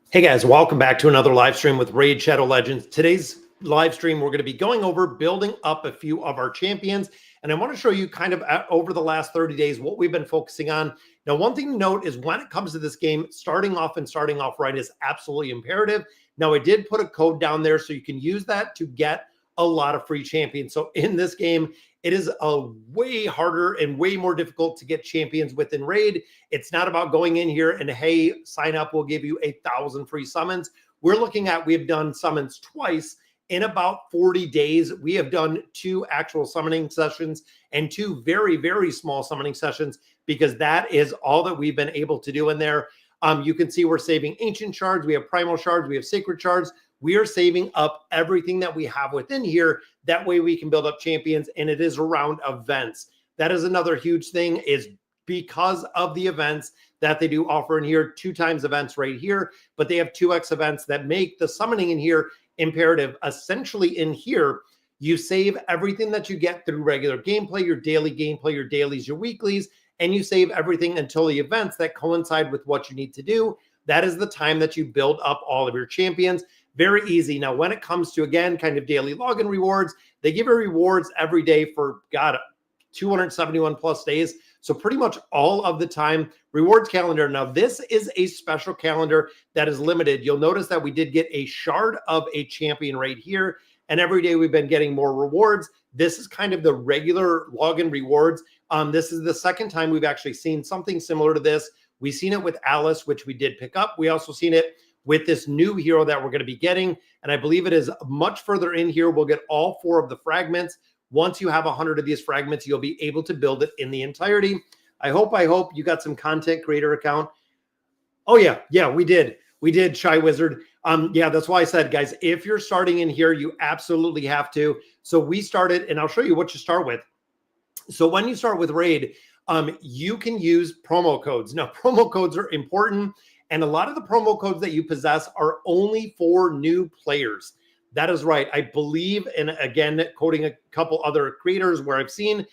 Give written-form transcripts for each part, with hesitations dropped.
Hey guys, welcome back to another live stream with Raid Shadow Legends. Today's live stream, we're going to be going over building up a few of our champions. And I want to show you kind of over the last 30 days what we've been focusing on. Now, one thing to note is when it comes to this game, starting off right is absolutely imperative. Now, I did put a code down there so you can use that to get a lot of free champions. So in this game, it is a way harder and way more difficult to get champions within Raid. It's not about going in here and, hey, sign up, we'll give you 1,000 free summons. We're looking at, we've done summons twice in about 40 days. We have done 2 actual summoning sessions and 2 very, very small summoning sessions because that is all that we've been able to do in there. You can see we're saving ancient shards. We have primal shards. We have sacred shards. We are saving up everything that we have within here. That way we can build up champions, and it is around events. That is another huge thing, is because of the events that they do offer in here, 2 times events right here, but they have 2x events that make the summoning in here imperative. Essentially in here, you save everything that you get through regular gameplay, your daily gameplay, your dailies, your weeklies, and you save everything until the events that coincide with what you need to do. That is the time that you build up all of your champions. Very easy. Now, when it comes to, again, kind of daily login rewards, they give you rewards every day for, God, 271 plus days. So pretty much all of the time. Rewards calendar. Now, this is a special calendar that is limited. You'll notice that we did get a shard of a champion right here. And every day we've been getting more rewards. This is kind of the regular login rewards. This is the second time we've actually seen something similar to this. We've seen it with Alice, which we did pick up. We also seen it with this new hero that we're going to be getting. And I believe it is much further in here. We'll get all 4 of the fragments. Once you have 100 of these fragments, you'll be able to build it in the entirety. I hope you got some content creator account. Oh yeah, we did. We did, Shy Wizard. Yeah, that's why I said, guys, if you're starting in here, you absolutely have to. So we started, and I'll show you what you start with. So when you start with Raid, you can use promo codes. Now, promo codes are important. And a lot of the promo codes that you possess are only for new players. That is right. I believe, and again, quoting a couple other creators where I've seen,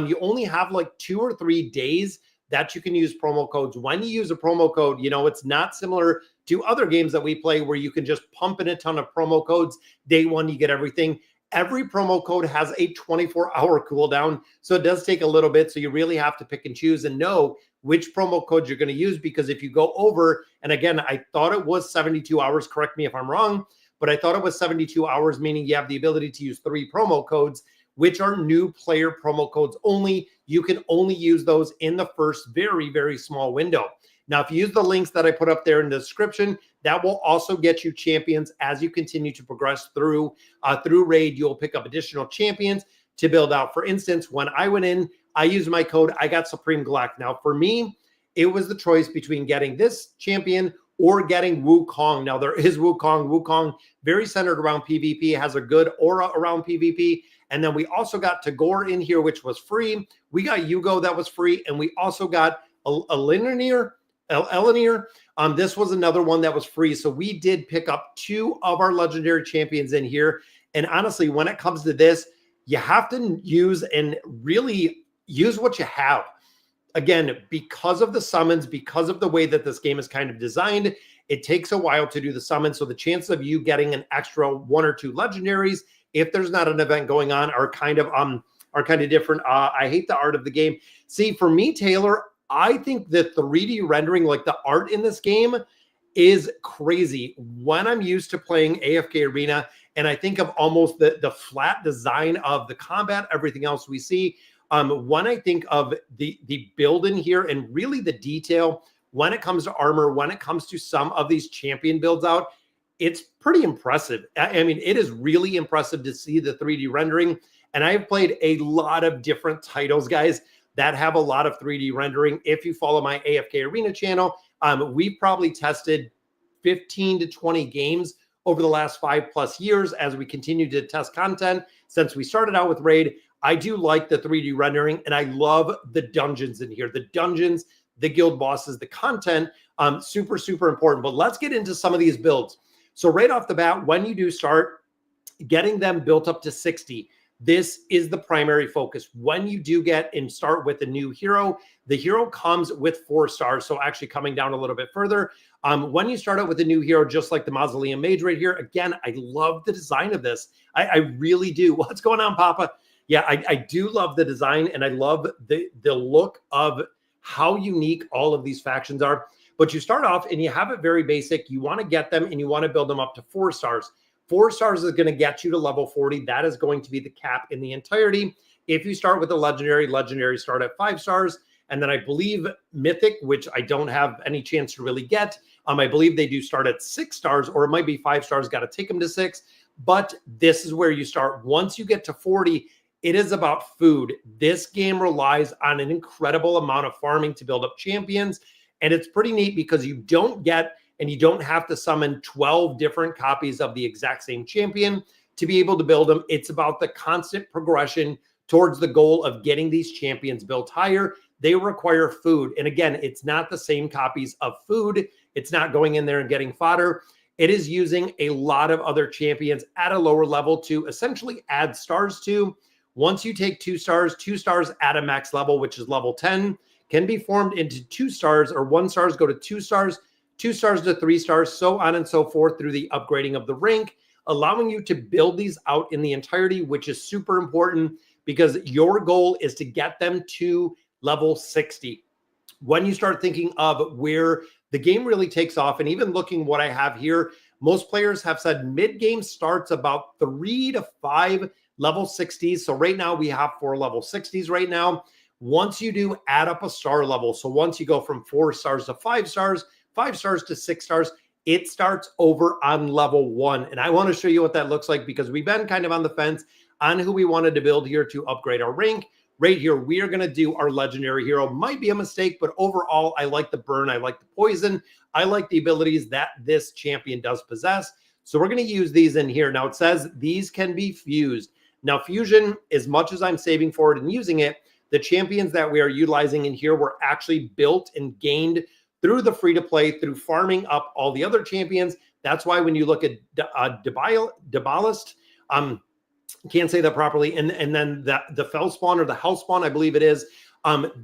you only have like 2 or 3 days that you can use promo codes. When you use a promo code, you know, it's not similar to other games that we play where you can just pump in a ton of promo codes. Day 1, you get everything. Every promo code has a 24-hour cooldown. So it does take a little bit. So you really have to pick and choose and know which promo code you're going to use, because if you go over, and again, I thought it was 72 hours, correct me if I'm wrong, but I thought it was 72 hours, meaning you have the ability to use 3 promo codes, which are new player promo codes only. You can only use those in the first very, very small window. Now, if you use the links that I put up there in the description, that will also get you champions as you continue to progress through Raid. You'll pick up additional champions to build out. For instance, when I went in, I used my code, I got Supreme Galactic. Now, for me, it was the choice between getting this champion or getting Wukong. Now, there is Wukong. Wukong, very centered around PvP, has a good aura around PvP. And then we also got Tagore in here, which was free. We got Yugo, that was free. And we also got Elenir. This was another one that was free. So we did pick up 2 of our legendary champions in here. And honestly, when it comes to this, you have to use and really use what you have. Again, because of the summons, because of the way that this game is kind of designed, it takes a while to do the summons. So the chance of you getting an extra 1 or 2 legendaries, if there's not an event going on, are kind of different. I hate the art of the game. See, for me, Taylor, I think that 3D rendering, like the art in this game, is crazy. When I'm used to playing AFK Arena, and I think of almost the flat design of the combat, everything else we see, when I think of the build in here and really the detail when it comes to armor, when it comes to some of these champion builds out, it's pretty impressive. I mean, it is really impressive to see the 3D rendering. And I've played a lot of different titles, guys, that have a lot of 3D rendering. If you follow my AFK Arena channel, we've probably tested 15 to 20 games over the last 5+ years as we continue to test content. Since we started out with Raid, I do like the 3D rendering, and I love the dungeons in here. The dungeons, the guild bosses, the content, super, super important. But let's get into some of these builds. So right off the bat, when you do start getting them built up to 60, This is the primary focus. When you do get and start with a new hero, the hero comes with 4 stars. So actually coming down a little bit further, when you start out with a new hero, just like the Mausoleum Mage right here, again, I love the design of this. I really do. What's going on, Papa? Yeah, I do love the design, and I love the look of how unique all of these factions are. But you start off and you have it very basic. You want to get them and you want to build them up to 4 stars. 4 stars is going to get you to level 40. That is going to be the cap in the entirety. If you start with a legendary start at 5 stars. And then I believe mythic, which I don't have any chance to really get. I believe they do start at 6 stars, or it might be 5 stars, got to take them to 6. But this is where you start. Once you get to 40, it is about food. This game relies on an incredible amount of farming to build up champions. And it's pretty neat because you don't get and you don't have to summon 12 different copies of the exact same champion to be able to build them. It's about the constant progression towards the goal of getting these champions built higher. They require food. And again, it's not the same copies of food. It's not going in there and getting fodder. It is using a lot of other champions at a lower level to essentially add stars to. Once you take 2 stars at a max level, which is level 10, can be formed into 2 stars, or 1 stars go to 2 stars, 2 stars to 3 stars, so on and so forth through the upgrading of the rank, allowing you to build these out in the entirety, which is super important because your goal is to get them to level 60. When you start thinking of where the game really takes off, and even looking what I have here, most players have said mid-game starts about 3 to 5 level 60s. So right now we have 4 level 60s right now. Once you do add up a star level, so once you go from 4 stars to 5 stars, 5 stars to 6 stars, it starts over on level 1. And I want to show you what that looks like because we've been kind of on the fence on who we wanted to build here to upgrade our rank. Right here, we are going to do our legendary hero. Might be a mistake, but overall, I like the burn. I like the poison. I like the abilities that this champion does possess. So we're going to use these in here. Now it says these can be fused. Now fusion, as much as I'm saving for it and using it, the champions that we are utilizing in here were actually built and gained through the free-to-play, through farming up all the other champions. That's why when you look at Debalist, can't say that properly, and then the Fellspawn or the Hellspawn, I believe it is,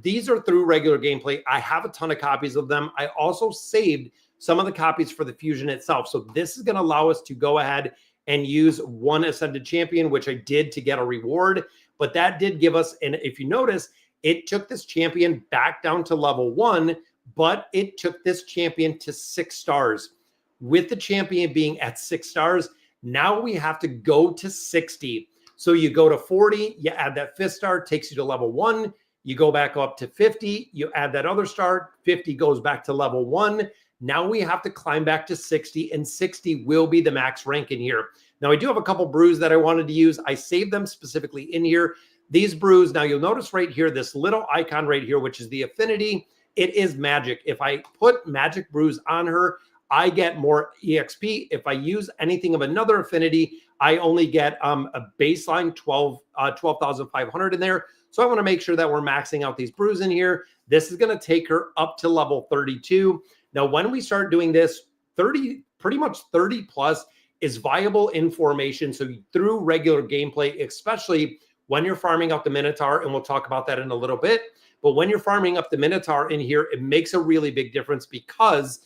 these are through regular gameplay. I have a ton of copies of them. I also saved some of the copies for the fusion itself. So this is going to allow us to go ahead and use 1 Ascended Champion, which I did to get a reward. But that did give us, and if you notice, it took this champion back down to level 1, but it took this champion to 6 stars. With the champion being at 6 stars, now we have to go to 60. So you go to 40, you add that 5th star, takes you to level 1. You go back up to 50, you add that other star, 50 goes back to level 1. Now we have to climb back to 60, and 60 will be the max rank in here. Now I do have a couple brews that I wanted to use. I saved them specifically in here. These brews, now you'll notice right here, this little icon right here, which is the affinity, it is magic. If I put magic brews on her, I get more EXP. If I use anything of another affinity, I only get a baseline 12,500 in there. So I want to make sure that we're maxing out these brews in here. This is going to take her up to level 32. Now, when we start doing this, pretty much 30 plus is viable in formation. So through regular gameplay, especially when you're farming up the Minotaur, and we'll talk about that in a little bit. But when you're farming up the Minotaur in here, it makes a really big difference because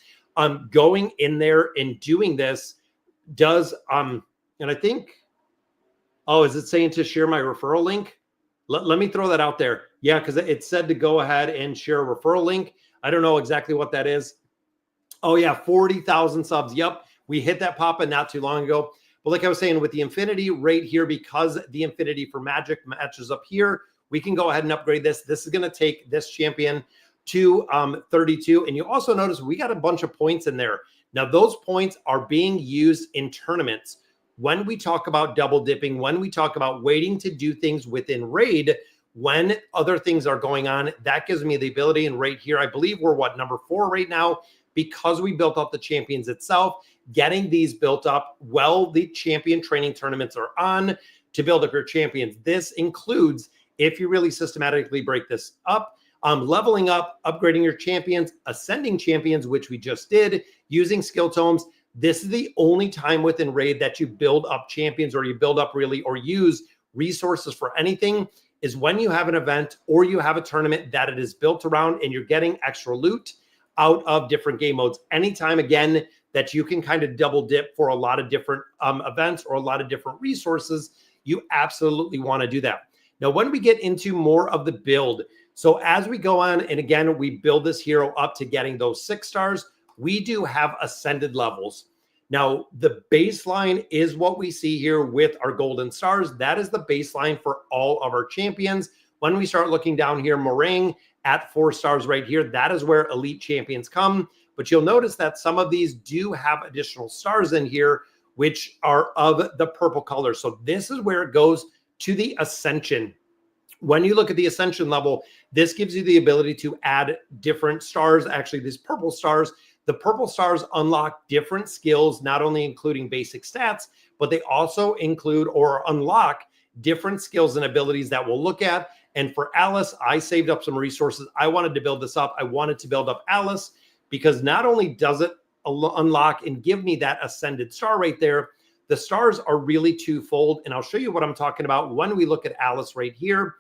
going in there and doing this does, and I think, oh, is it saying to share my referral link? Let me throw that out there. Yeah, because it said to go ahead and share a referral link. I don't know exactly what that is. Oh yeah, 40,000 subs. Yep, we hit that Papa not too long ago. But like I was saying, with the Infinity right here, because the Infinity for Magic matches up here, we can go ahead and upgrade this. This is going to take this champion to 32. And you also notice we got a bunch of points in there. Now, those points are being used in tournaments. When we talk about double dipping, when we talk about waiting to do things within raid, when other things are going on, that gives me the ability. And right here, I believe we're number 4 right now, because we built up the champions itself, getting these built up while the champion training tournaments are on to build up your champions. This includes, if you really systematically break this up, leveling up, upgrading your champions, ascending champions, which we just did, using skill tomes. This is the only time within raid that you build up champions, or you build up really, or use resources for anything is when you have an event or you have a tournament that it is built around and you're getting extra loot out of different game modes. Anytime, again, that you can kind of double dip for a lot of different events or a lot of different resources, you absolutely want to do that. Now, when we get into more of the build, so as we go on, and again, we build this hero up to getting those 6 stars, we do have ascended levels. Now, the baseline is what we see here with our golden stars. That is the baseline for all of our champions. When we start looking down here, Meringue at 4 stars right here, that is where elite champions come. But you'll notice that some of these do have additional stars in here, which are of the purple color. So this is where it goes to the Ascension. When you look at the Ascension level, this gives you the ability to add different stars. Actually, these purple stars, the purple stars unlock different skills, not only including basic stats, but they also include or unlock different skills and abilities that we'll look at. And for Alice, I saved up some resources. I wanted to build this up. I wanted to build up Alice because not only does it unlock and give me that ascended star right there, the stars are really twofold. And I'll show you what I'm talking about when we look at Alice right here.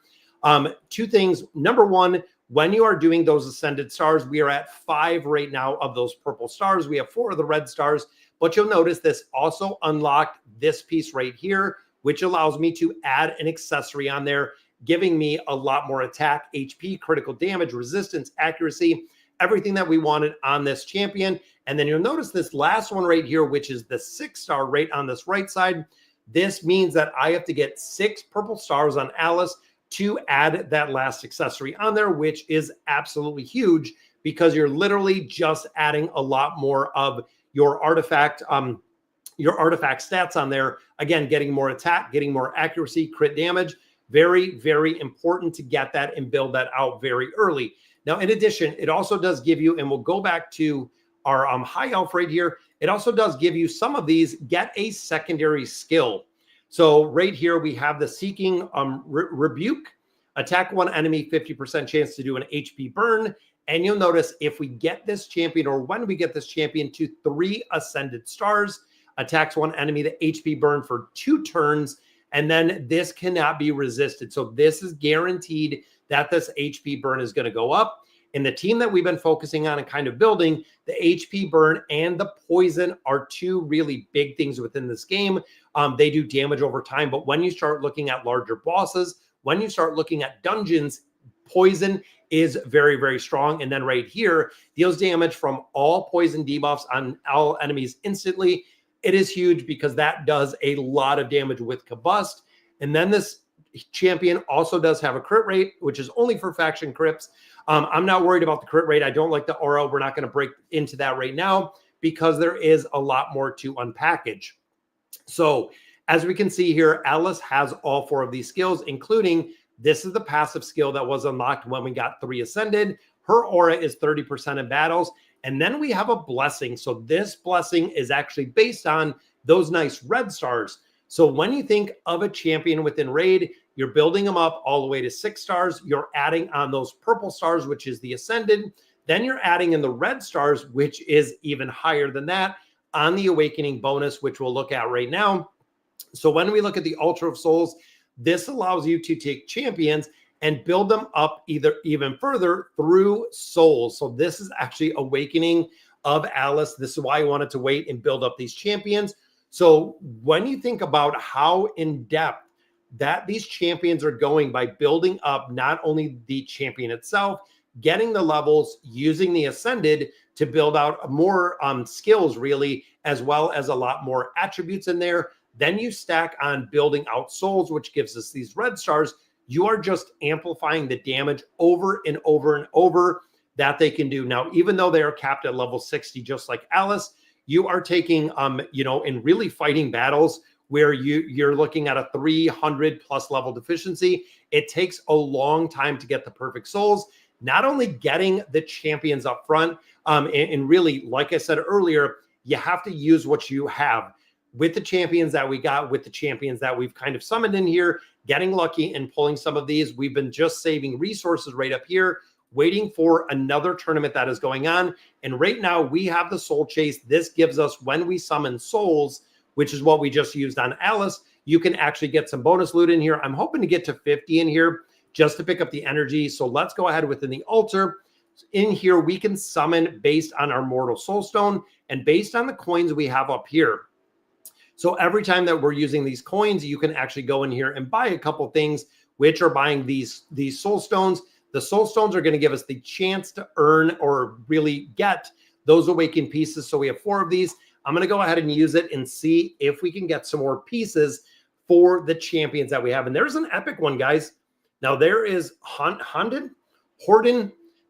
2 things. Number 1, when you are doing those ascended stars, we are at 5 right now of those purple stars. We have 4 of the red stars, but you'll notice this also unlocked this piece right here, which allows me to add an accessory on there, giving me a lot more attack, HP, critical damage, resistance, accuracy, everything that we wanted on this champion. And then you'll notice this last one right here, which is the 6 star right on this right side. This means that I have to get 6 purple stars on Alice to add that last accessory on there, which is absolutely huge because you're literally just adding a lot more of your artifact stats on there. Again, getting more attack, getting more accuracy, crit damage. Very, very important to get that and build that out very early. Now, in addition, it also does give you, and we'll go back to our high elf right here. It also does give you some of these, get a secondary skill. So right here, we have the Seeking Rebuke. Attack one enemy, 50% chance to do an HP burn. And you'll notice if we get this champion, or when we get this champion to 3 ascended stars, attacks one enemy, the HP burn for 2 turns. And then this cannot be resisted. So this is guaranteed that this HP burn is going to go up. And the team that we've been focusing on and kind of building, the HP burn and the poison are 2 really big things within this game. They do damage over time, but when you start looking at larger bosses, when you start looking at dungeons, poison is very, very strong. And then right here, deals damage from all poison debuffs on all enemies instantly. It is huge because that does a lot of damage with Combust. And then this champion also does have a crit rate, which is only for faction crits. I'm not worried about the crit rate. I don't like the aura. We're not going to break into that right now because there is a lot more to unpackage. So as we can see here, Alice has all 4 of these skills, including this is the passive skill that was unlocked when we got 3 ascended. Her aura is 30% in battles. And then we have a blessing. So this blessing is actually based on those nice red stars. So when you think of a champion within Raid, you're building them up all the way to 6 stars. You're adding on those purple stars, which is the ascended. Then you're adding in the red stars, which is even higher than that on the awakening bonus, which we'll look at right now. So when we look at the Altar of Souls, this allows you to take champions and build them up even further through souls. So this is actually awakening of Alice. This is why I wanted to wait and build up these champions. So when you think about how in depth that these champions are going by building up not only the champion itself, getting the levels, using the ascended to build out more skills really, as well as a lot more attributes in there. Then you stack on building out souls, which gives us these red stars. You are just amplifying the damage over and over and over that they can do. Now, even though they are capped at level 60, just like Alice, you are taking, in really fighting battles where you're looking at a 300 plus level deficiency. It takes a long time to get the perfect souls. Not only getting the champions up front, and really, like I said earlier, you have to use what you have. With the champions that we got, with the champions that we've kind of summoned in here, getting lucky and pulling some of these. We've been just saving resources right up here, waiting for another tournament that is going on. And right now we have the soul chase. This gives us, when we summon souls, which is what we just used on Alice, you can actually get some bonus loot in here. I'm hoping to get to 50 in here just to pick up the energy. So let's go ahead within the altar. In here, we can summon based on our Mortal Soulstone and based on the coins we have up here. So every time that we're using these coins, you can actually go in here and buy a couple things, which are buying these soul stones. The soul stones are going to give us the chance to earn or really get those awakened pieces. So we have 4 of these. I'm going to go ahead and use it and see if we can get some more pieces for the champions that we have. And there's an epic one, guys. Now there is Horden.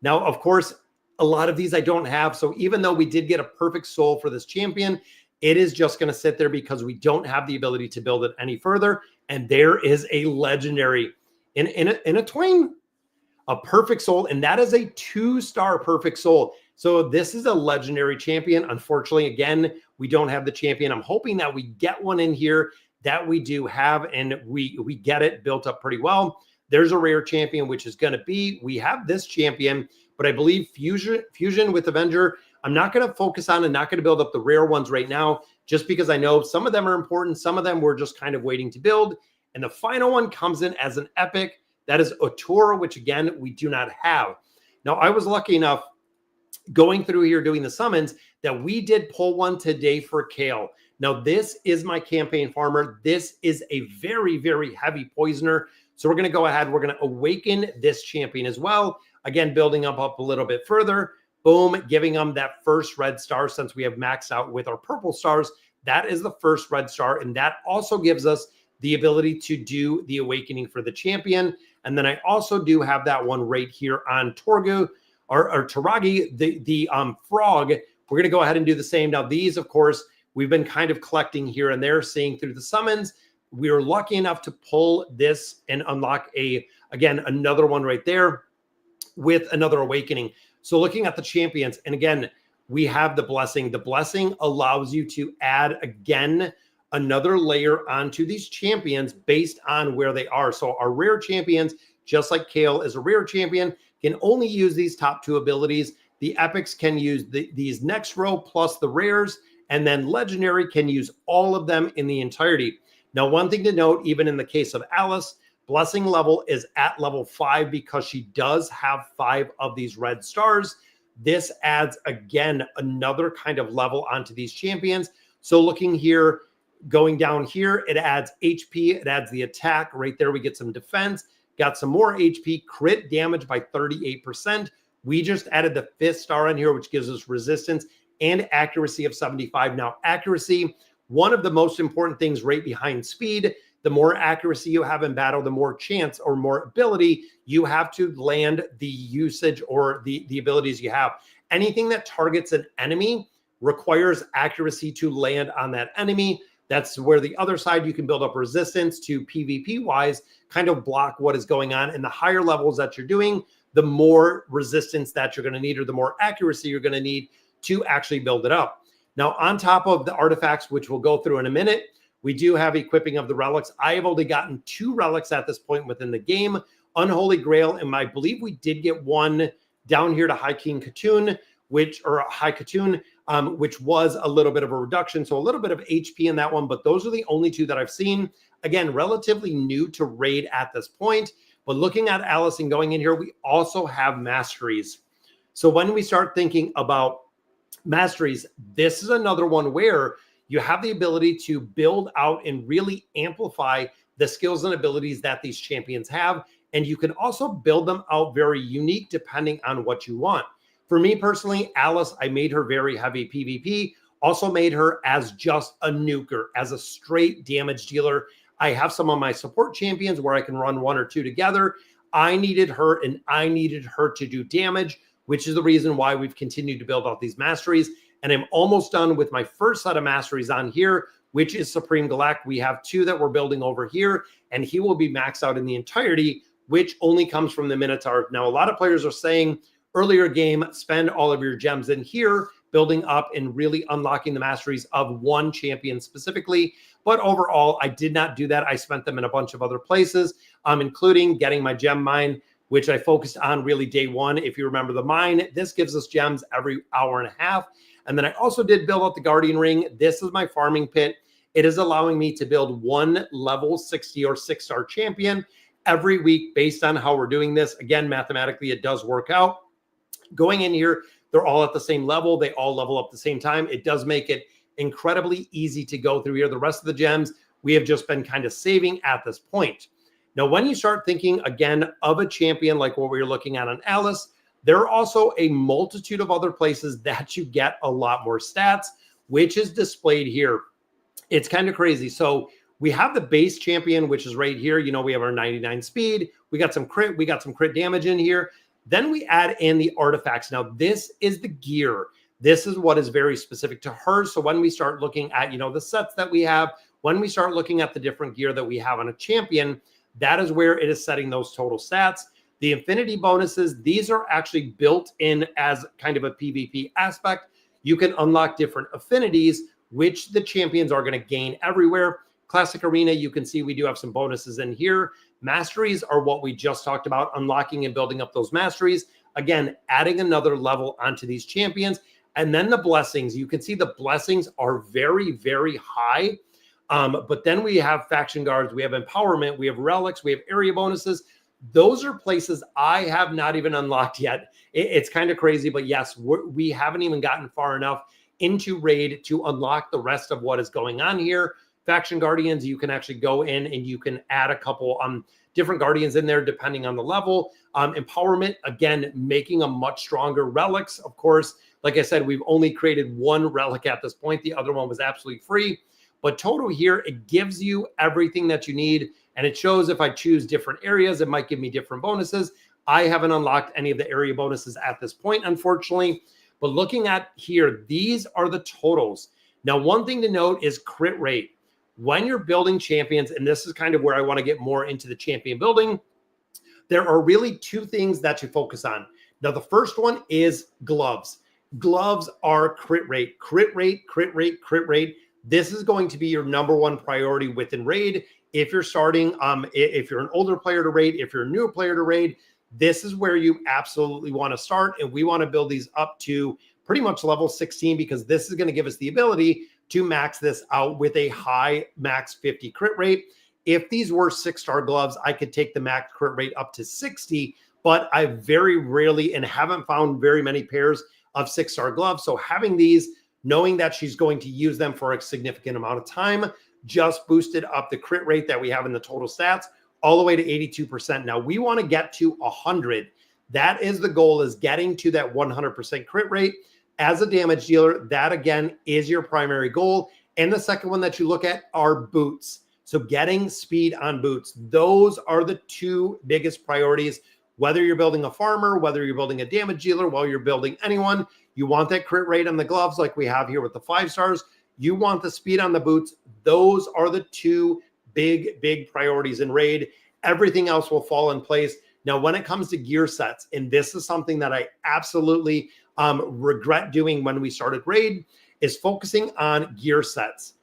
Now, of course, a lot of these I don't have. So even though we did get a perfect soul for this champion, it is just going to sit there because we don't have the ability to build it any further. And there is a legendary in a twain, a perfect soul. And that is a 2-star perfect soul. So this is a legendary champion. Unfortunately, again, we don't have the champion. I'm hoping that we get one in here that we do have, and we get it built up pretty well. There's a rare champion, which is going to be, we have this champion, but I believe fusion with Avenger, I'm not going to focus on and not going to build up the rare ones right now, just because I know some of them are important. Some of them we're just kind of waiting to build. And the final one comes in as an epic. That is Otora, which again, we do not have. Now, I was lucky enough going through here doing the summons that we did pull one today for Kale. Now, this is my campaign farmer. This is a very, very heavy poisoner. So we're going to go ahead. We're going to awaken this champion as well. Again, building up a little bit further. Boom, giving them that first red star since we have maxed out with our purple stars. That is the first red star. And that also gives us the ability to do the awakening for the champion. And then I also do have that one right here on Torgu or Taragi, the frog. We're going to go ahead and do the same. Now, these, of course, we've been kind of collecting here and there, seeing through the summons. We were lucky enough to pull this and unlock again, another one right there with another awakening. So looking at the champions, and again, we have the blessing. The blessing allows you to add, again, another layer onto these champions based on where they are. So our rare champions, just like Kale is a rare champion, can only use these top 2 abilities. The epics can use these next row plus the rares, and then legendary can use all of them in the entirety. Now, one thing to note, even in the case of Alice, blessing level is at level 5 because she does have 5 of these red stars. This adds, again, another kind of level onto these champions. So looking here, going down here, it adds HP, it adds the attack. Right there, we get some defense, got some more HP, crit damage by 38%. We just added the 5th star in here, which gives us resistance and accuracy of 75. Now, accuracy, one of the most important things right behind speed. The more accuracy you have in battle, the more chance or more ability you have to land the usage or the abilities you have. Anything that targets an enemy requires accuracy to land on that enemy. That's where the other side, you can build up resistance to PvP wise, kind of block what is going on. And the higher levels that you're doing, the more resistance that you're going to need, or the more accuracy you're going to need to actually build it up. Now, on top of the artifacts, which we'll go through in a minute, we do have equipping of the relics. I have only gotten 2 relics at this point within the game, Unholy Grail, and I believe we did get one down here to High King Khatun, which was a little bit of a reduction. So a little bit of HP in that one, but those are the only 2 that I've seen. Again, relatively new to raid at this point, but looking at Alice and going in here, we also have Masteries. So when we start thinking about Masteries, this is another one where you have the ability to build out and really amplify the skills and abilities that these champions have. And you can also build them out very unique depending on what you want. For me personally, Alice, I made her very heavy PvP, also made her as just a nuker, as a straight damage dealer. I have some of my support champions where I can run 1 or 2 together. I needed her and I needed her to do damage, which is the reason why we've continued to build out these masteries. And I'm almost done with my first set of masteries on here, which is Supreme Galak. We have 2 that we're building over here, and he will be maxed out in the entirety, which only comes from the Minotaur. Now, a lot of players are saying earlier game, spend all of your gems in here, building up and really unlocking the masteries of one champion specifically. But overall, I did not do that. I spent them in a bunch of other places, including getting my gem mine, which I focused on really day 1. If you remember the mine, this gives us gems every hour and a half. And then I also did build out the Guardian Ring. This is my farming pit. it is allowing me to build one level 60 or 6-star champion every week based on how we're doing this. Again, mathematically, it does work out. Going in here, they're all at the same level. They all level up at the same time. It does make it incredibly easy to go through here. The rest of the gems, we have just been kind of saving at this point. Now, when you start thinking again of a champion like what we were looking at on Alice, there are also a multitude of other places that you get a lot more stats, which is displayed here. It's kind of crazy. So we have the base champion, which is right here. You know, we have our 99 speed. We got some crit damage in here. Then we add in the artifacts. Now, this is the gear. This is what is very specific to her. So when we start looking at, you know, the sets that we have, when we start looking at the different gear that we have on a champion, that is where it is setting those total stats. The infinity bonuses, these are actually built in as kind of a PvP aspect. You can unlock different affinities, which the champions are going to gain everywhere. Classic Arena, you can see we do have some bonuses in here. Masteries are what we just talked about, unlocking and building up those masteries. Again, adding another level onto these champions. And then the blessings, you can see the blessings are very, very high. But then we have faction guards, we have empowerment, we have relics, we have area bonuses. Those are places I have not even unlocked yet. It's kind of crazy, but yes, we haven't even gotten far enough into raid to unlock the rest of what is going on here. Faction guardians, you can actually go in and you can add a couple different guardians in there depending on the level. Empowerment, again, making a much stronger relics. Of course, like I said, we've only created one relic at this point. The other one was absolutely free. But total here, it gives you everything that you need. And it shows if I choose different areas, it might give me different bonuses. I haven't unlocked any of the area bonuses at this point, unfortunately. But looking at here, these are the totals. Now, one thing to note is crit rate. When you're building champions, and this is kind of where I want to get more into the champion building, there are really two things that you focus on. Now, the first one is gloves. Gloves are crit rate, crit rate, crit rate, crit rate. This is going to be your number one priority within raid. If you're starting, if you're an older player to raid, if you're a newer player to raid, this is where you absolutely want to start. And we want to build these up to pretty much level 16 because this is going to give us the ability to max this out with a high max 50 crit rate. If these were 6-star gloves, I could take the max crit rate up to 60, but I very rarely and haven't found very many pairs of 6-star gloves. So having these, knowing that she's going to use them for a significant amount of time, just boosted up the crit rate that we have in the total stats all the way to 82%. Now we want to get to 100. That is the goal, is getting to that 100% crit rate. As a damage dealer, that again is your primary goal. And the second one that you look at are boots. So getting speed on boots. Those are the two biggest priorities. Whether you're building a farmer, whether you're building a damage dealer, while you're building anyone, you want that crit rate on the gloves like we have here with the 5 stars. You want the speed on the boots. Those are the two big priorities in raid. Everything else will fall in place. Now, when it comes to gear sets, and this is something that I absolutely regret doing when we started raid, is focusing on gear sets.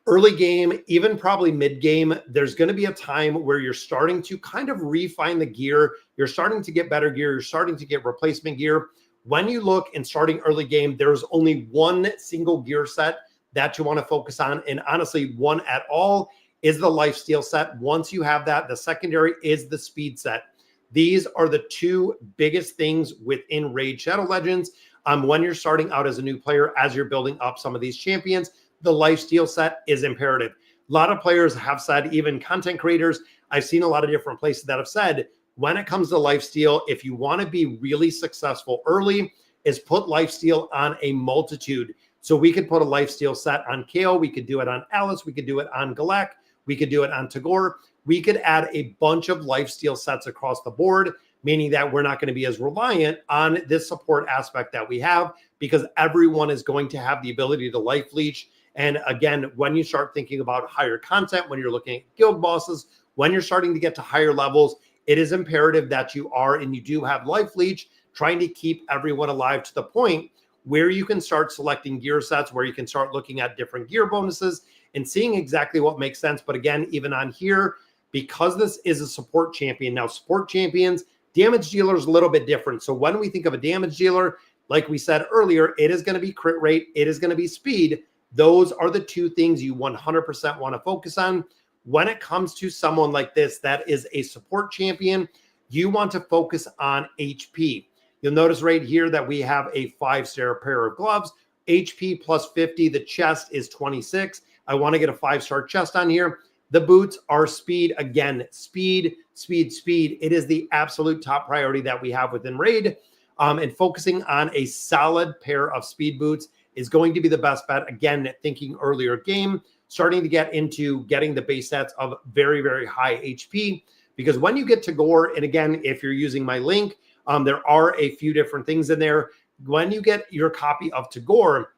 Early game, even probably mid game, there's going to be a time where you're starting to kind of refine the gear. You're starting to get better gear. You're starting to get replacement gear. When you look and starting early game, there's only one single gear set that you want to focus on. And honestly, one at all is the lifesteal set. Once you have that, the secondary is the speed set. These are the two biggest things within Raid Shadow Legends. When you're starting out as a new player, as you're building up some of these champions, the lifesteal set is imperative. A lot of players have said, even content creators, I've seen a lot of different places that have said, when it comes to lifesteal, if you want to be really successful early, is put lifesteal on a multitude. So we could put a lifesteal set on Kale. We could do it on Alice. We could do it on Galek. We could do it on Tagore. We could add a bunch of lifesteal sets across the board, meaning that we're not going to be as reliant on this support aspect that we have, because everyone is going to have the ability to life leech. And again, when you start thinking about higher content, when you're looking at guild bosses, when you're starting to get to higher levels, it is imperative that you are, and you do have life leech, trying to keep everyone alive to the point where you can start selecting gear sets, where you can start looking at different gear bonuses and seeing exactly what makes sense. But again, even on here, because this is a support champion, now support champions, damage dealers, a little bit different. So when we think of a damage dealer, like we said earlier, it is going to be crit rate, it is going to be speed. Those are the two things you 100% want to focus on. When it comes to someone like this, that is a support champion, you want to focus on HP. You'll notice right here that we have a 5-star pair of gloves, HP plus 50. The chest is 26. I want to get a 5-star chest on here. The boots are speed. Again, speed, speed, speed. It is the absolute top priority that we have within Raid. And focusing on a solid pair of speed boots is going to be the best bet. Again, thinking earlier game, starting to get into getting the base stats of very, very high HP. Because when you get to Gore, and again, if you're using my link, there are a few different things in there. When you get your copy of Tagore,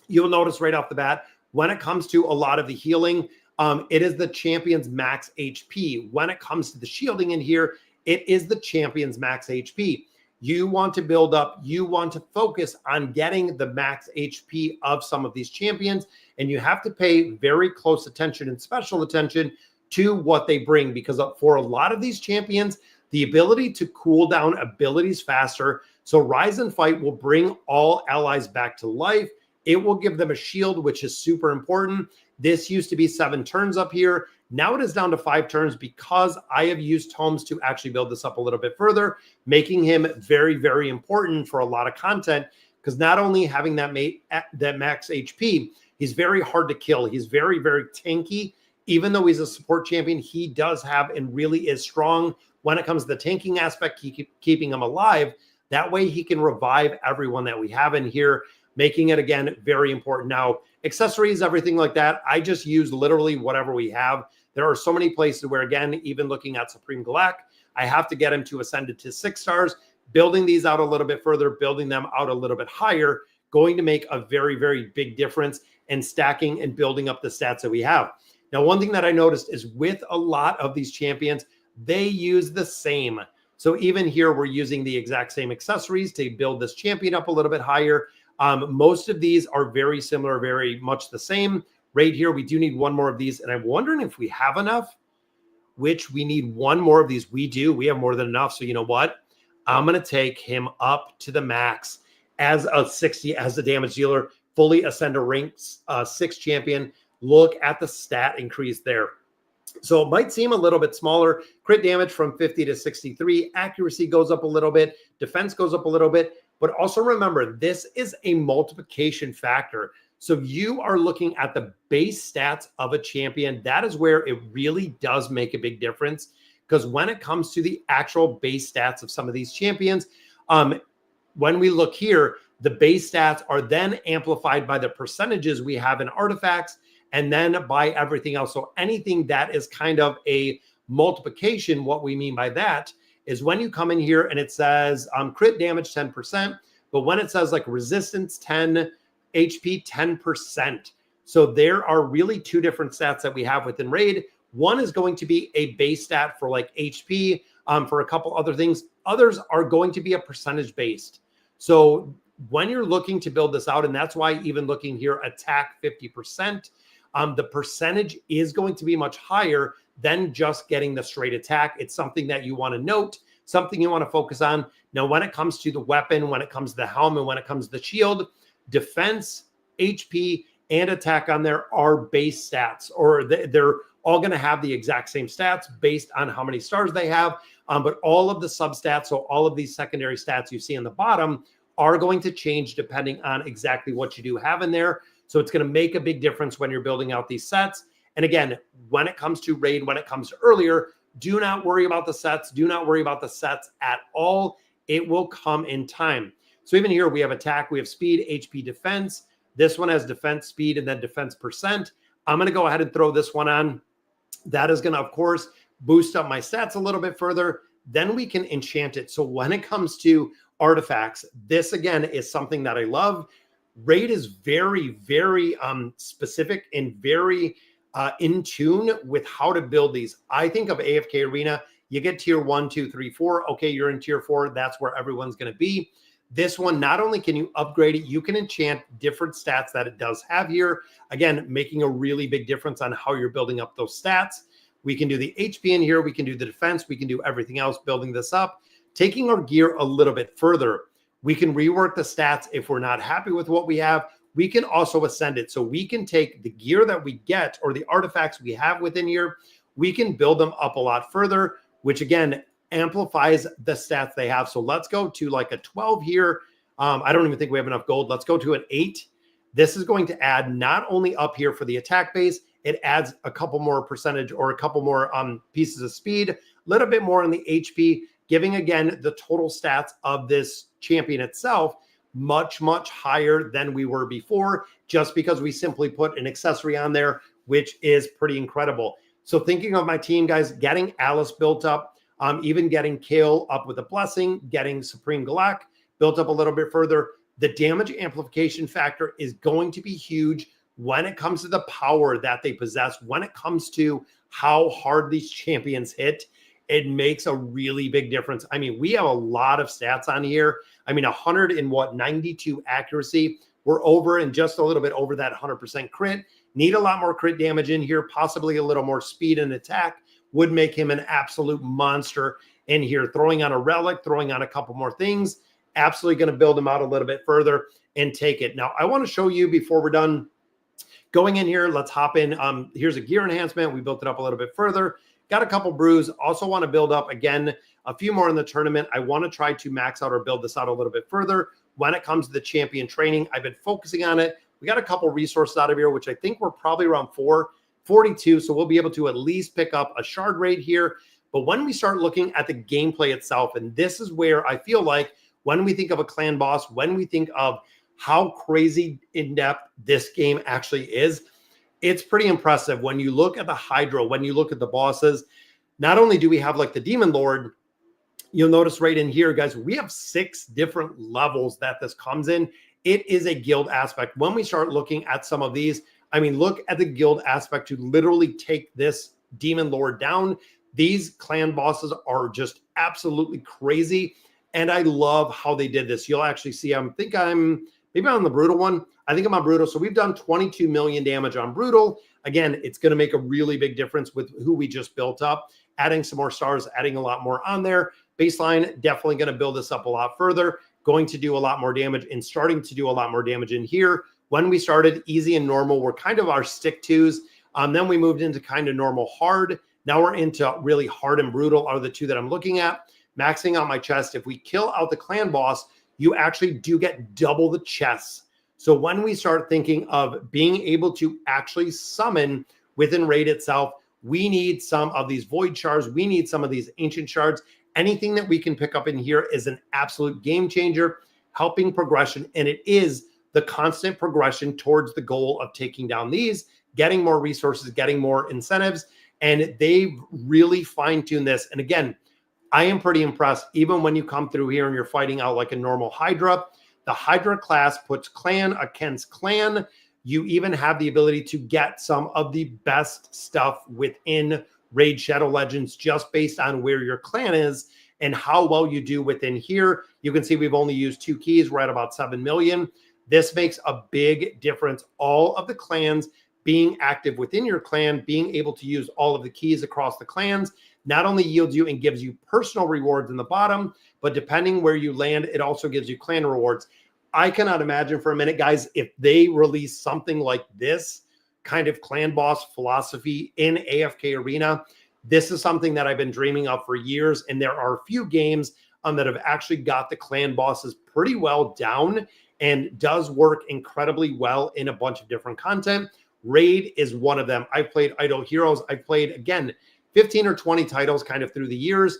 you'll notice right off the bat, when it comes to a lot of the healing, it is the champion's max HP. When it comes to the shielding in here, it is the champion's max HP. You want to build up, you want to focus on getting the max HP of some of these champions, and you have to pay very close attention and special attention to what they bring, because for a lot of these champions, the ability to cool down abilities faster. So Rise and Fight will bring all allies back to life. It will give them a shield, which is super important. This used to be 7 turns up here. Now it is down to 5 turns because I have used Tomes to actually build this up a little bit further, making him very, very important for a lot of content, because not only having that max HP, he's very hard to kill. He's very, very tanky. Even though he's a support champion, he does have and really is strong when it comes to the tanking aspect, keeping him alive. That way he can revive everyone that we have in here, making it, again, very important. Now, accessories, everything like that, I just use literally whatever we have. There are so many places where, again, even looking at Supreme Galak, I have to get him to ascend to 6 stars. Building these out a little bit further, building them out a little bit higher, going to make a very, very big difference in stacking and building up the stats that we have. Now, one thing that I noticed is with a lot of these champions, they use the same. So even here, we're using the exact same accessories to build this champion up a little bit higher. Most of these are very similar, very much the same. Right here, we do need one more of these, and I'm wondering if we have enough, which we need one more of these. We do. We have more than enough. So you know what? I'm going to take him up to the max as a 60 as a damage dealer, fully ascend to rank 6 champion. Look at the stat increase there. So it might seem a little bit smaller. Crit damage from 50 to 63. Accuracy goes up a little bit. Defense goes up a little bit. But also remember, this is a multiplication factor. So you are looking at the base stats of a champion. That is where it really does make a big difference. Because when it comes to the actual base stats of some of these champions, when we look here, the base stats are then amplified by the percentages we have in artifacts, and then by everything else. So anything that is kind of a multiplication, what we mean by that is when you come in here and it says crit damage 10%, but when it says like resistance 10, HP 10%. So there are really 2 different stats that we have within Raid. One is going to be a base stat for like HP, for a couple other things. Others are going to be a percentage based. So when you're looking to build this out, and that's why even looking here, attack 50%, the percentage is going to be much higher than just getting the straight attack. It's something that you want to note, something you want to focus on. Now, when it comes to the weapon, when it comes to the helm, and when it comes to the shield, defense, HP, and attack on there are base stats, or they're all going to have the exact same stats based on how many stars they have. But all of the substats, so all of these secondary stats you see on the bottom, are going to change depending on exactly what you do have in there. So it's going to make a big difference when you're building out these sets. And again, when it comes to Raid, when it comes to earlier, do not worry about the sets. Do not worry about the sets at all. It will come in time. So even here, we have attack, we have speed, HP, defense. This one has defense, speed, and then defense percent. I'm going to go ahead and throw this one on. That is going to, of course, boost up my stats a little bit further. Then we can enchant it. So when it comes to artifacts, this, again, is something that I love. Raid is very, very specific and very in tune with how to build these. I think of AFK Arena, you get tier 1, 2, 3, 4. Okay, you're in tier 4. That's where everyone's going to be. This one, not only can you upgrade it, you can enchant different stats that it does have here. Again, making a really big difference on how you're building up those stats. We can do the HP in here. We can do the defense. We can do everything else building this up. Taking our gear a little bit further, we can rework the stats if we're not happy with what we have, we can also ascend it. So we can take the gear that we get or the artifacts we have within here, we can build them up a lot further, which again amplifies the stats they have. So let's go to like a 12 here. I don't even think we have enough gold. Let's go to an 8. This is going to add not only up here for the attack base, it adds a couple more percentage or a couple more pieces of speed, a little bit more on the HP, giving again the total stats of this champion itself much, much higher than we were before, just because we simply put an accessory on there, which is pretty incredible. So thinking of my team, guys, getting Alice built up, even getting Kale up with a blessing, getting Supreme Galak built up a little bit further, the damage amplification factor is going to be huge when it comes to the power that they possess, when it comes to how hard these champions hit. It makes a really big difference. I mean, we have a lot of stats on here. I mean, 92 accuracy. We're over and just a little bit over that 100% crit. Need a lot more crit damage in here, possibly a little more speed and attack would make him an absolute monster in here. Throwing on a relic, throwing on a couple more things, absolutely going to build him out a little bit further and take it. Now, I want to show you before we're done going in here. Let's hop in. Here's a gear enhancement. We built it up a little bit further. Got a couple brews. Also want to build up, again, a few more in the tournament. I want to try to max out or build this out a little bit further. When it comes to the champion training, I've been focusing on it. We got a couple resources out of here, which I think we're probably around 442. So we'll be able to at least pick up a shard rate here. But when we start looking at the gameplay itself, and this is where I feel like when we think of a clan boss, when we think of how crazy in-depth this game actually is, it's pretty impressive. When you look at the Hydra, when you look at the bosses, not only do we have like the Demon Lord, you'll notice right in here, guys, we have 6 different levels that this comes in. It is a guild aspect. When we start looking at some of these, I mean, look at the guild aspect to literally take this Demon Lord down. These clan bosses are just absolutely crazy. And I love how they did this. You'll actually see, maybe I'm on the Brutal one. I think I'm on Brutal. So we've done 22 million damage on Brutal. Again, it's going to make a really big difference with who we just built up. Adding some more stars, adding a lot more on there. Baseline, definitely going to build this up a lot further. Going to do a lot more damage and starting to do a lot more damage in here. When we started, easy and normal were kind of our stick twos. Then we moved into kind of normal hard. Now we're into really hard and brutal are the two that I'm looking at. Maxing out my chest. If we kill out the clan boss, you actually do get double the chests. So when we start thinking of being able to actually summon within raid itself, we need some of these void shards. We need some of these ancient shards. Anything that we can pick up in here is an absolute game changer, helping progression. And it is the constant progression towards the goal of taking down these, getting more resources, getting more incentives. And they've really fine-tuned this. And again, I am pretty impressed. Even when you come through here and you're fighting out like a normal Hydra, the Hydra class puts clan against clan. You even have the ability to get some of the best stuff within Raid Shadow Legends just based on where your clan is and how well you do within here. You can see we've only used 2 keys. We're at about 7 million. This makes a big difference. All of the clans being active within your clan, being able to use all of the keys across the clans, not only yields you and gives you personal rewards in the bottom, but depending where you land, it also gives you clan rewards. I cannot imagine for a minute, guys, if they release something like this kind of clan boss philosophy in AFK Arena. This is something that I've been dreaming of for years, and there are a few games that have actually got the clan bosses pretty well down and does work incredibly well in a bunch of different content. Raid is one of them. I've played Idle Heroes. I've played, again, 15 or 20 titles kind of through the years,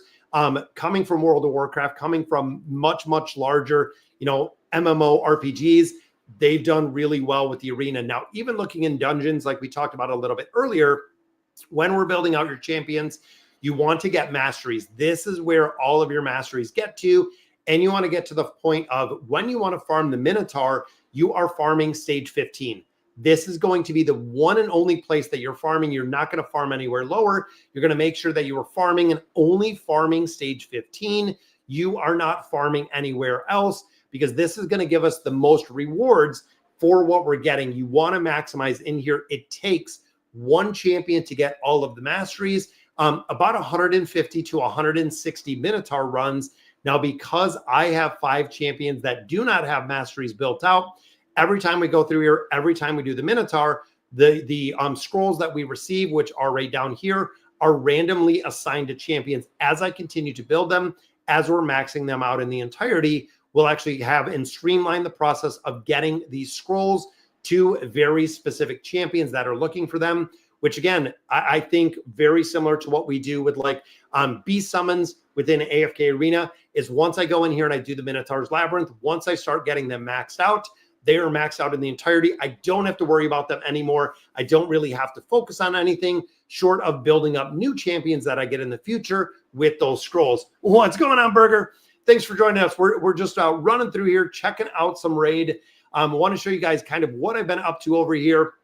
coming from World of Warcraft, coming from much, much larger, MMO RPGs. They've done really well with the arena. Now, even looking in dungeons, like we talked about a little bit earlier, when we're building out your champions, you want to get masteries. This is where all of your masteries get to. And you want to get to the point of when you want to farm the Minotaur, you are farming stage 15. This is going to be the one and only place that you're farming. You're not going to farm anywhere lower. You're going to make sure that you are farming and only farming stage 15. You are not farming anywhere else because this is going to give us the most rewards for what we're getting. You want to maximize in here. It takes one champion to get all of the masteries, about 150 to 160 Minotaur runs. Now, because I have 5 champions that do not have masteries built out, Every time we go through here, every time we do the Minotaur, the scrolls that we receive, which are right down here, are randomly assigned to champions. As I continue to build them, as we're maxing them out in the entirety, we'll actually have and streamline the process of getting these scrolls to very specific champions that are looking for them, which again, I think very similar to what we do with like beast summons within AFK Arena is once I go in here and I do the Minotaur's Labyrinth, once I start getting them maxed out, they are maxed out in the entirety. I don't have to worry about them anymore. I don't really have to focus on anything short of building up new champions that I get in the future with those scrolls. What's going on, Burger? Thanks for joining us. We're just running through here, checking out some raid. I want to show you guys kind of what I've been up to over here.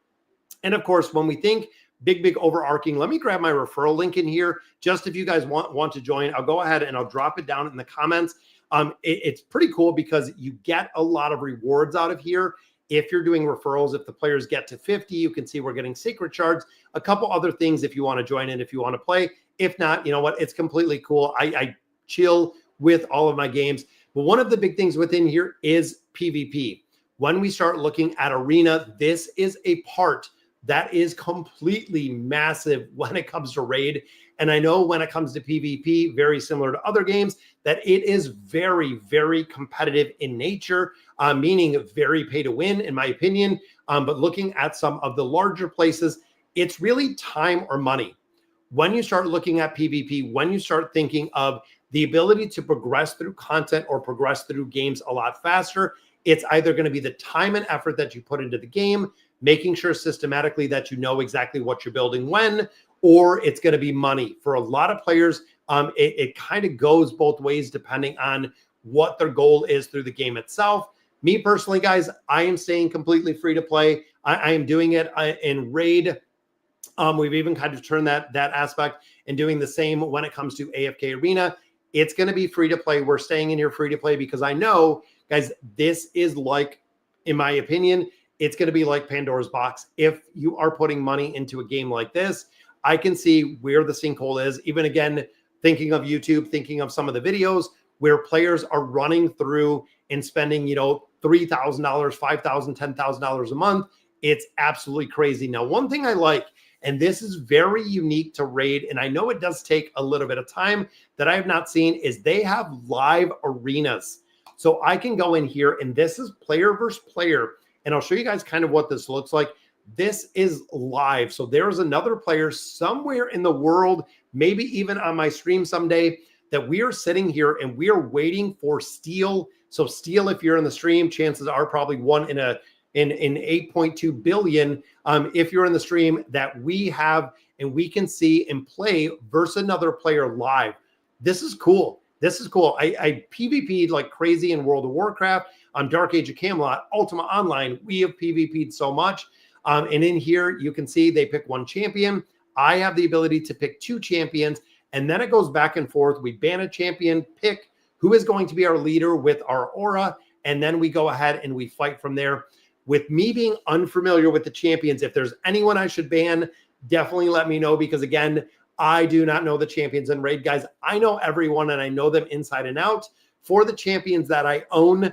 And of course, when we think big overarching, let me grab my referral link in here. Just if you guys want to join, I'll go ahead and I'll drop it down in the comments. It's pretty cool because you get a lot of rewards out of here. If you're doing referrals, if the players get to 50, you can see we're getting secret shards, a couple other things if you want to join in, if you want to play. If not, you know what? It's completely cool. I chill with all of my games. But one of the big things within here is PvP. When we start looking at Arena, this is a part that is completely massive when it comes to raid. And I know when it comes to PvP, very similar to other games, that it is very competitive in nature, meaning very pay to win, in my opinion. But looking at some of the larger places, it's really time or money. When you start looking at PvP, when you start thinking of the ability to progress through content or progress through games a lot faster, it's either going to be the time and effort that you put into the game, making sure systematically that you know exactly what you're building when, or it's going to be money. For a lot of players, it kind of goes both ways depending on what their goal is through the game itself. Me personally, guys, I am staying completely free to play. I am doing it in raid. We've even kind of turned that aspect and doing the same when it comes to AFK Arena. It's going to be free to play. We're staying in here free to play because I know, guys, this is like, in my opinion, it's going to be like Pandora's box. If you are putting money into a game like this, I can see where the sinkhole is. Even again, thinking of YouTube, thinking of some of the videos where players are running through and spending, you know, $3,000, $5,000, $10,000 a month. It's absolutely crazy. Now, one thing I like, and this is very unique to Raid, and I know it does take a little bit of time that I have not seen, is they have live arenas. So I can go in here, and this is player versus player, and I'll show you guys kind of what this looks like. This is live. So there's another player somewhere in the world, maybe even on my stream someday, that we are sitting here and we are waiting for Steel. So Steel, if you're in the stream, chances are probably one in 8.2 billion. If you're in the stream that we have and we can see and play versus another player live. This is cool. This is cool. I PvP'd like crazy in World of Warcraft, on Dark Age of Camelot, Ultima Online. We have PvP'd so much. And in here, you can see they pick one champion. I have the ability to pick two champions, and then it goes back and forth. We ban a champion, pick who is going to be our leader with our aura, and then we go ahead and we fight from there. With me being unfamiliar with the champions, if there's anyone I should ban, definitely let me know, because again, I do not know the champions in Raid, guys. I know everyone and I know them inside and out for the champions that I own.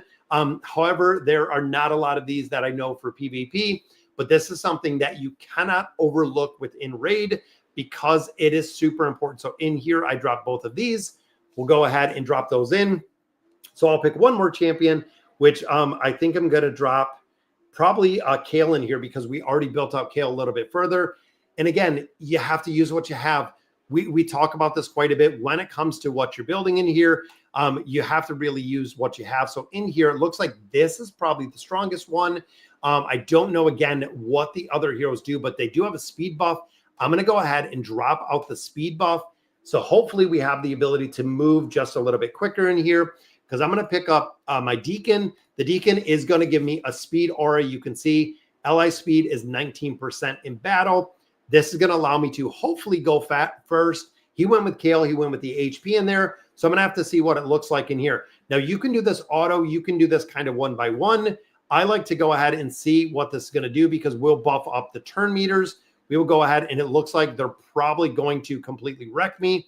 However, there are not a lot of these that I know for PvP, but this is something that you cannot overlook within Raid because it is super important. So in here, I drop both of these. We'll go ahead and drop those in. So I'll pick one more champion, which I think I'm going to drop probably Kale in here because we already built out Kale a little bit further. And again, you have to use what you have. We talk about this quite a bit when it comes to what you're building in here. You have to really use what you have. So in here, it looks like this is probably the strongest one. I don't know, again, what the other heroes do, but they do have a speed buff. I'm going to go ahead and drop out the speed buff. So hopefully we have the ability to move just a little bit quicker in here, because I'm going to pick up my Deacon. The Deacon is going to give me a speed aura. You can see LI speed is 19% in battle. This is going to allow me to hopefully go fat first. He went with Kale. He went with the HP in there. So I'm going to have to see what it looks like in here. Now, you can do this auto. You can do this kind of one by one. I like to go ahead and see what this is going to do because we'll buff up the turn meters. We will go ahead, and it looks like they're probably going to completely wreck me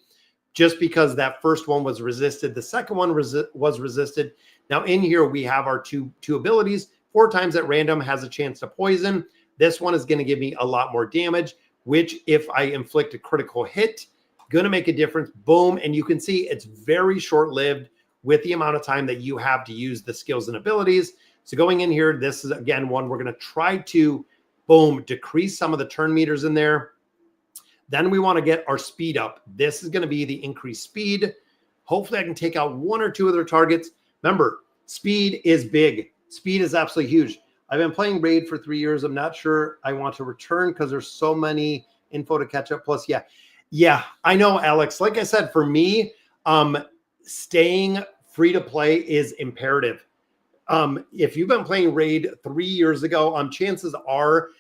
just because that first one was resisted. The second one was resisted. Now, in here, we have our two abilities. 4 times at random has a chance to poison. This one is going to give me a lot more damage, which if I inflict a critical hit, going to make a difference. Boom. And you can see it's very short-lived with the amount of time that you have to use the skills and abilities. So going in here, this is again one we're going to try to, boom, decrease some of the turn meters in there. Then we want to get our speed up. This is going to be the increased speed. Hopefully I can take out 1 or 2 of their targets. Remember, speed is big. Speed is absolutely huge. I've been playing Raid for 3 years. I'm not sure I want to return because there's so many info to catch up. Plus, yeah, I know, Alex. Like I said, for me, staying free to play is imperative. If you've been playing Raid 3 years ago, chances are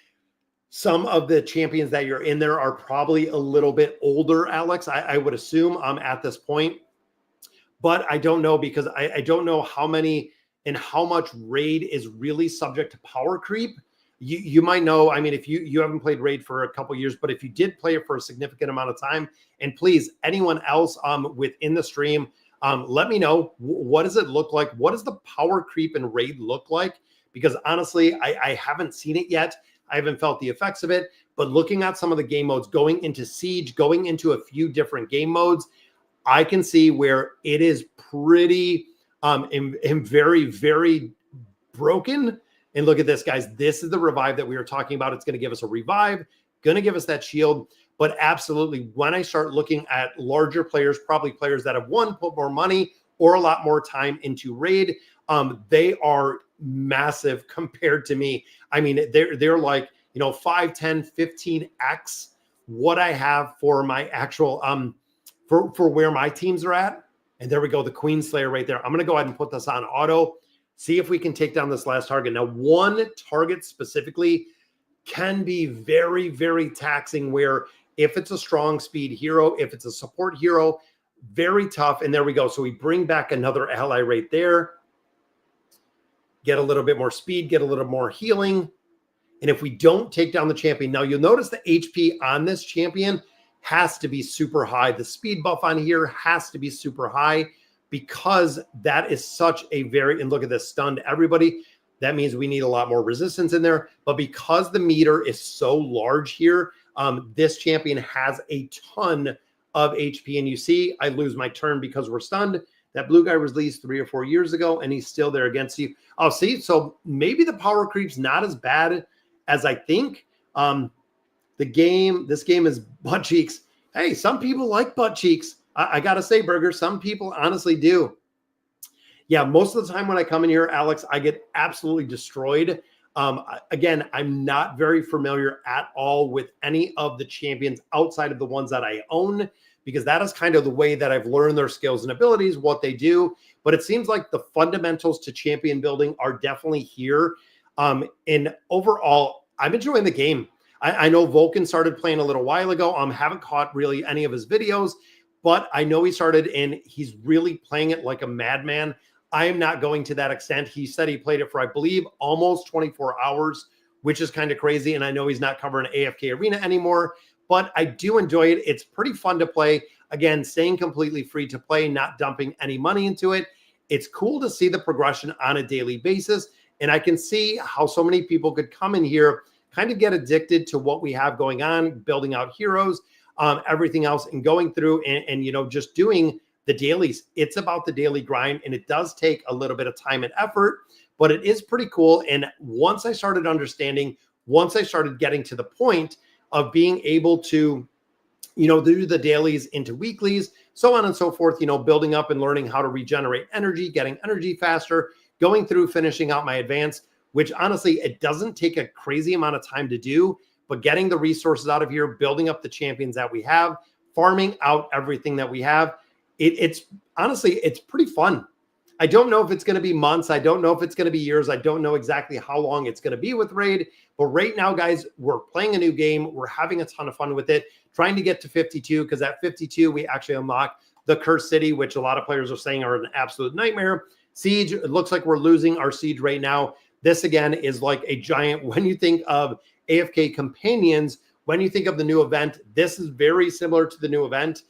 some of the champions that you're in there are probably a little bit older, Alex, I would assume at this point. But I don't know because I don't know how many and how much Raid is really subject to power creep. You might know, I mean, if you haven't played Raid for a couple years, but if you did play it for a significant amount of time, and please, anyone else within the stream, let me know, what does it look like? What does the power creep in Raid look like? Because honestly, I haven't seen it yet. I haven't felt the effects of it, but looking at some of the game modes, going into Siege, going into a few different game modes, I can see where it is pretty very, very broken. And look at this, guys. This is the revive that we were talking about. It's going to give us a revive, going to give us that shield. But absolutely, when I start looking at larger players, probably players that have put more money or a lot more time into Raid, they are massive compared to me. I mean, they're like, 5, 10, 15x what I have for my actual for where my teams are at. And there we go, the Queen Slayer right there. I'm going to go ahead and put this on auto, see if we can take down this last target. Now, one target specifically can be very, very taxing, where if it's a strong speed hero, if it's a support hero, very tough. And there we go. So we bring back another ally right there, get a little bit more speed, get a little more healing. And if we don't take down the champion, now you'll notice the HP on this champion has to be super high. The speed buff on here has to be super high because that is such a and look at this, stunned everybody. That means we need a lot more resistance in there. But because the meter is so large here, this champion has a ton of HP. And you see, I lose my turn because we're stunned. That blue guy was released 3 or 4 years ago, and he's still there against you. Oh, see, so maybe the power creep's not as bad as I think. This game is butt cheeks. Hey, some people like butt cheeks. I got to say, Burger, some people honestly do. Yeah, most of the time when I come in here, Alex, I get absolutely destroyed. Again, I'm not very familiar at all with any of the champions outside of the ones that I own, because that is kind of the way that I've learned their skills and abilities, what they do. But it seems like the fundamentals to champion building are definitely here. And overall, I'm enjoying the game. I know Vulcan started playing a little while ago. Haven't caught really any of his videos, but I know he started and he's really playing it like a madman. I am not going to that extent. He said he played it for, I believe, almost 24 hours, which is kind of crazy. And I know he's not covering AFK Arena anymore, but I do enjoy it. It's pretty fun to play. Again, staying completely free to play, not dumping any money into it. It's cool to see the progression on a daily basis. And I can see how so many people could come in here, kind of get addicted to what we have going on, building out heroes, everything else, and going through and just doing the dailies. It's about the daily grind, and it does take a little bit of time and effort, but it is pretty cool. And once I started understanding, once I started getting to the point of being able to, do the dailies into weeklies, so on and so forth, building up and learning how to regenerate energy, getting energy faster, going through, finishing out my advance, which honestly, it doesn't take a crazy amount of time to do, but getting the resources out of here, building up the champions that we have, farming out everything that we have, it's honestly, it's pretty fun. I don't know if it's going to be months. I don't know if it's going to be years. I don't know exactly how long it's going to be with Raid, but right now, guys, we're playing a new game. We're having a ton of fun with it, trying to get to 52, because at 52, we actually unlock the Cursed City, which a lot of players are saying are an absolute nightmare. Siege, it looks like we're losing our Siege right now. This, again, is like a giant, when you think of AFK Companions, when you think of the new event, this is very similar to the new event.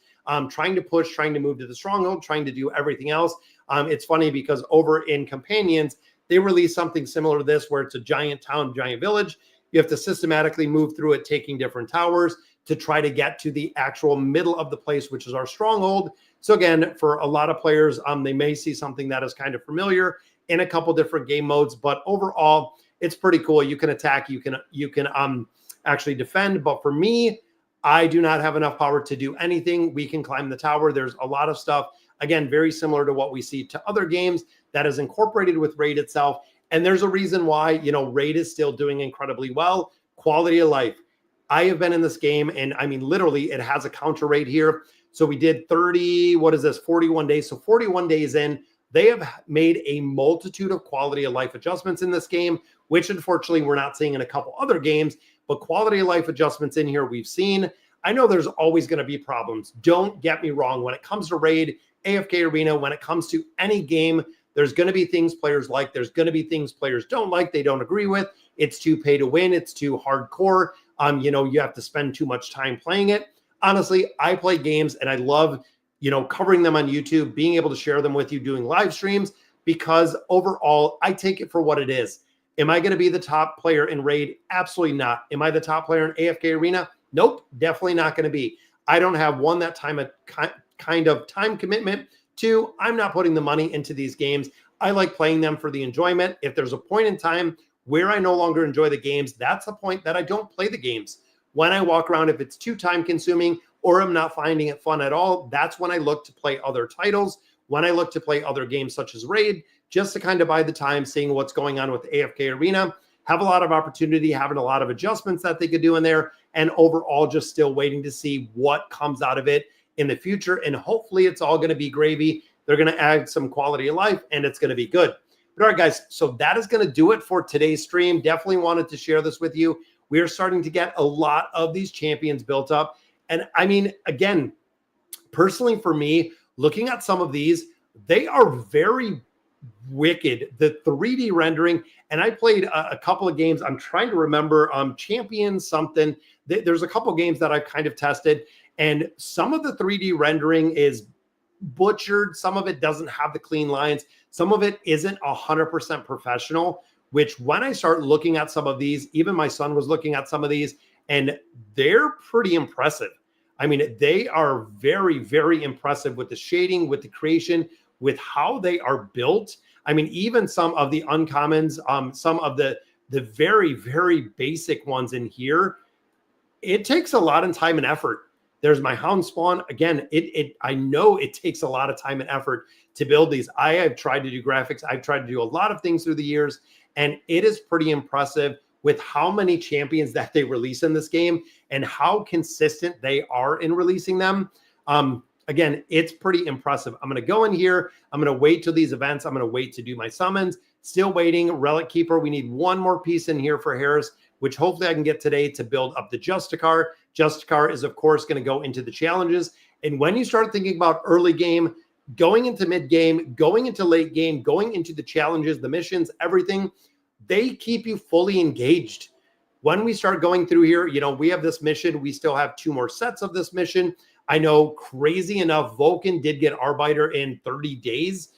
Trying to push, trying to move to the stronghold, trying to do everything else. It's funny because over in Companions, they released something similar to this, where it's a giant town, giant village. You have to systematically move through it, taking different towers to try to get to the actual middle of the place, which is our stronghold. So again, for a lot of players, they may see something that is kind of familiar in a couple different game modes, but overall, it's pretty cool. You can attack, you can actually defend. But for me, I do not have enough power to do anything. We can climb the tower. There's a lot of stuff, again, very similar to what we see to other games that is incorporated with Raid itself. And there's a reason why, Raid is still doing incredibly well. Quality of life. I have been in this game, and I mean, literally, it has a counter rate here. So we did 41 days. So 41 days in, they have made a multitude of quality of life adjustments in this game, which unfortunately we're not seeing in a couple other games, but quality of life adjustments in here we've seen. I know there's always going to be problems. Don't get me wrong. When it comes to Raid, AFK Arena, when it comes to any game, there's going to be things players like. There's going to be things players don't like, they don't agree with. It's too pay to win. It's too hardcore. You have to spend too much time playing it. Honestly, I play games and I love, covering them on YouTube, being able to share them with you, doing live streams, because overall, I take it for what it is. Am I going to be the top player in Raid? Absolutely not. Am I the top player in AFK Arena? Nope, definitely not going to be. I don't have kind of time commitment. Two, I'm not putting the money into these games. I like playing them for the enjoyment. If there's a point in time where I no longer enjoy the games, that's a point that I don't play the games. When I walk around, if it's too time consuming or I'm not finding it fun at all, that's when I look to play other titles. When I look to play other games such as Raid, just to kind of buy the time, seeing what's going on with AFK Arena, have a lot of opportunity, having a lot of adjustments that they could do in there, and overall just still waiting to see what comes out of it in the future. And hopefully it's all going to be gravy. They're going to add some quality of life and it's going to be good. But all right, guys, so that is going to do it for today's stream. Definitely wanted to share this with you. We are starting to get a lot of these champions built up. And I mean, again, personally for me, looking at some of these, they are very wicked. The 3D rendering, and I played a couple of games. I'm trying to remember champion something. There's a couple games that I've kind of tested, and some of the 3D rendering is butchered. Some of it doesn't have the clean lines. Some of it isn't 100% professional, which when I start looking at some of these, even my son was looking at some of these, and they're pretty impressive. I mean, they are very, very impressive with the shading, with the creation, with how they are built. I mean, even some of the uncommons, some of the very, very basic ones in here, it takes a lot of time and effort. There's my hound spawn. Again, I know it takes a lot of time and effort to build these. I have tried to do graphics. I've tried to do a lot of things through the years, and it is pretty impressive with how many champions that they release in this game and how consistent they are in releasing them. Again, it's pretty impressive. I'm going to go in here. I'm going to wait till these events. I'm going to wait to do my summons. Still waiting. Relic Keeper. We need one more piece in here for Harris, which hopefully I can get today to build up the Justicar. Justicar is, of course, going to go into the challenges. And when you start thinking about early game, going into mid game, going into late game, going into the challenges, the missions, everything, they keep you fully engaged. When we start going through here, we have this mission. We still have 2 more sets of this mission. I know, crazy enough, Vulcan did get Arbiter in 30 days,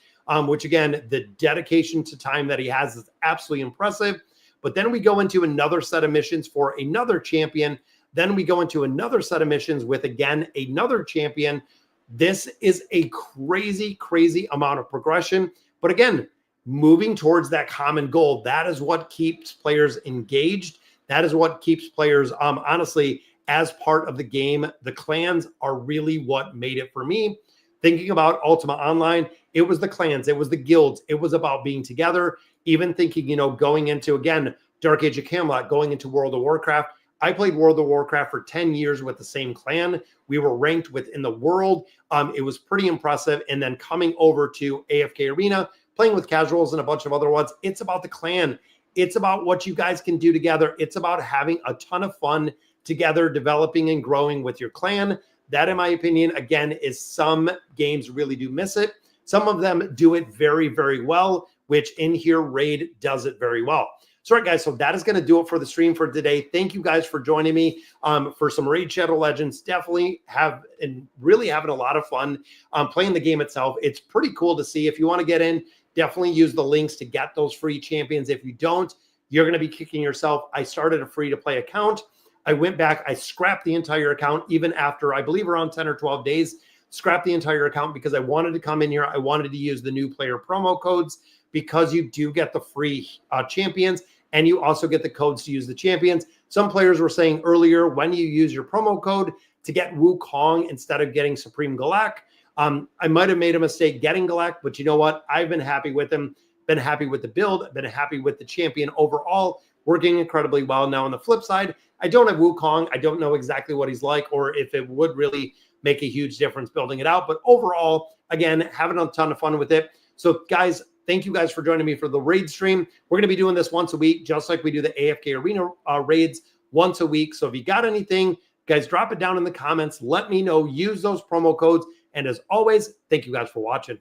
which again, the dedication to time that he has is absolutely impressive. But then we go into another set of missions for another champion. Then we go into another set of missions with, again, another champion. This is a crazy, crazy amount of progression. But again, moving towards that common goal, that is what keeps players engaged. That is what keeps players, honestly, as part of the game. The clans are really what made it for me. Thinking about Ultima Online, it was the clans, it was the guilds, it was about being together. Even thinking, going into, again, Dark Age of Camelot, going into World of Warcraft. I played World of Warcraft for 10 years with the same clan. We were ranked within the world. It was pretty impressive. And then coming over to AFK Arena, playing with casuals and a bunch of other ones, it's about the clan. It's about what you guys can do together. It's about having a ton of fun together, developing and growing with your clan. That, in my opinion, again, is some games really do miss it. Some of them do it very, very well, which in here, Raid does it very well. So, all right, guys, so that is going to do it for the stream for today. Thank you guys for joining me for some Raid Shadow Legends. Definitely really having a lot of fun playing the game itself. It's pretty cool to see. If you want to get in, Definitely use the links to get those free champions. If you don't, you're going to be kicking yourself. I started a free to play account. I went back, I scrapped the entire account, even after, I believe, around 10 or 12 days, scrapped the entire account because I wanted to come in here. I wanted to use the new player promo codes because you do get the free champions, and you also get the codes to use the champions. Some players were saying earlier, when you use your promo code to get Wukong instead of getting Supreme Galak, I might have made a mistake getting Galak, but you know what? I've been happy with him, been happy with the build, been happy with the champion overall, working incredibly well. Now, on the flip side, I don't have Wukong. I don't know exactly what he's like or if it would really make a huge difference building it out. But overall, again, having a ton of fun with it. So, guys, thank you guys for joining me for the raid stream. We're going to be doing this once a week, just like we do the AFK Arena raids once a week. So if you got anything, guys, drop it down in the comments. Let me know. Use those promo codes. And as always, thank you guys for watching.